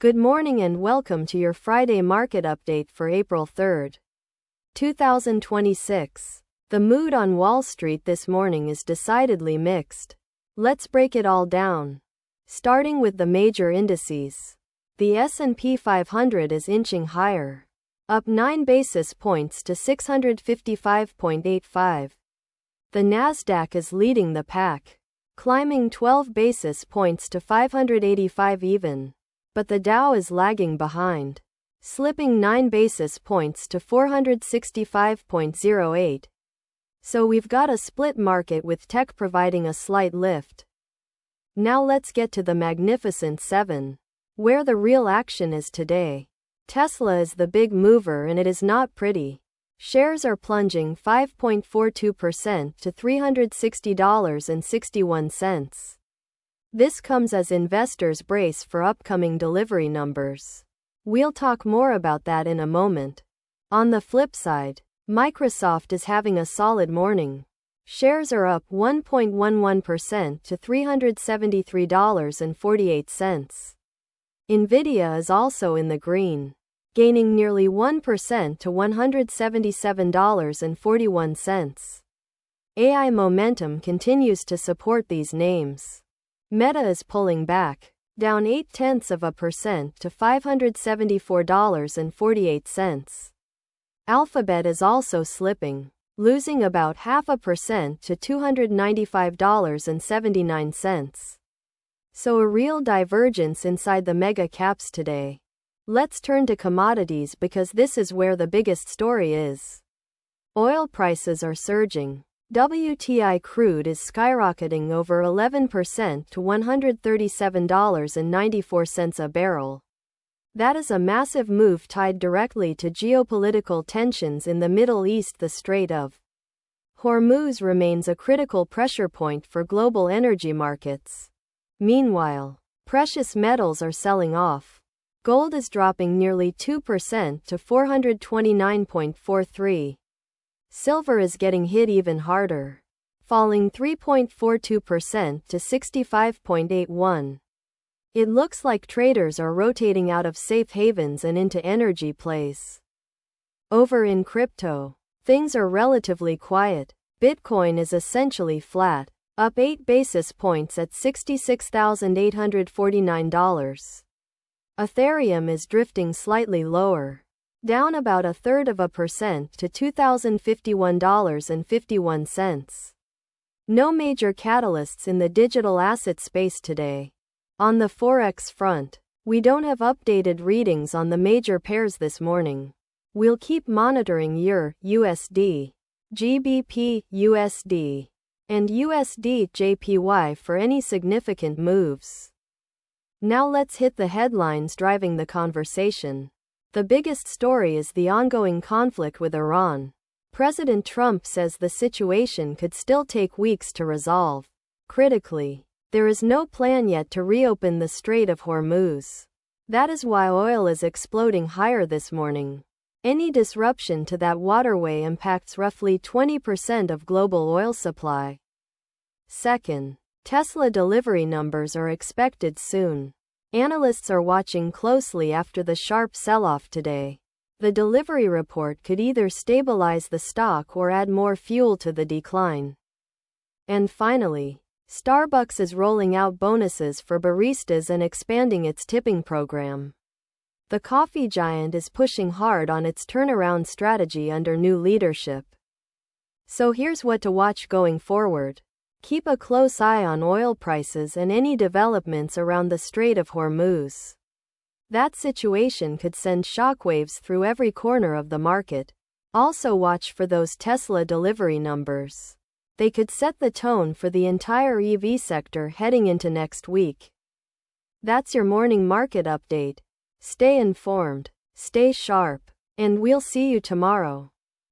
Good morning and welcome to your Friday market update for April 3rd, 2026. The mood on Wall Street this morning is decidedly mixed. Let's break it all down. Starting with the major indices. The S&P 500 is inching higher, up 9 basis points to 655.85. The Nasdaq is leading the pack, climbing 12 basis points to 585 even. But the Dow is lagging behind, slipping 9 basis points to 465.08. So we've got a split market with tech providing a slight lift. Now let's get to the Magnificent Seven, where the real action is today. Tesla is the big mover and it is not pretty. Shares are plunging 5.42% to $360.61. This comes as investors brace for upcoming delivery numbers. We'll talk more about that in a moment. On the flip side, Microsoft is having a solid morning. Shares are up 1.11% to $373.48. Nvidia is also in the green, gaining nearly 1% to $177.41. AI momentum continues to support these names. Meta is pulling back, down 0.8% to $574.48. Alphabet is also slipping, losing about 0.5% to $295.79. So a real divergence inside the mega caps today. Let's turn to commodities because this is where the biggest story is. Oil prices are surging. WTI crude is skyrocketing over 11% to $137.94 a barrel. That is a massive move tied directly to geopolitical tensions in the Middle East. The Strait of Hormuz remains a critical pressure point for global energy markets. Meanwhile, precious metals are selling off. Gold is dropping nearly 2% to $429.43. Silver is getting hit even harder, falling 3.42% to $65.81. It looks like traders are rotating out of safe havens and into energy plays. Over in crypto, things are relatively quiet. Bitcoin is essentially flat, up 8 basis points at $66,849. Ethereum is drifting slightly lower, down about 0.33% to $2,051.51. No major catalysts in the digital asset space today. On the Forex front, we don't have updated readings on the major pairs this morning. We'll keep monitoring EUR, USD, GBP, USD, and USD JPY for any significant moves. Now let's hit the headlines driving the conversation. The biggest story is the ongoing conflict with Iran. President Trump says the situation could still take weeks to resolve. Critically, there is no plan yet to reopen the Strait of Hormuz. That is why oil is exploding higher this morning. Any disruption to that waterway impacts roughly 20% of global oil supply. Second, Tesla delivery numbers are expected soon. Analysts are watching closely after the sharp sell-off today. The delivery report could either stabilize the stock or add more fuel to the decline. And finally, Starbucks is rolling out bonuses for baristas and expanding its tipping program. The coffee giant is pushing hard on its turnaround strategy under new leadership. So here's what to watch going forward. Keep a close eye on oil prices and any developments around the Strait of Hormuz. That situation could send shockwaves through every corner of the market. Also watch for those Tesla delivery numbers. They could set the tone for the entire EV sector heading into next week. That's your morning market update. Stay informed, stay sharp, and we'll see you tomorrow.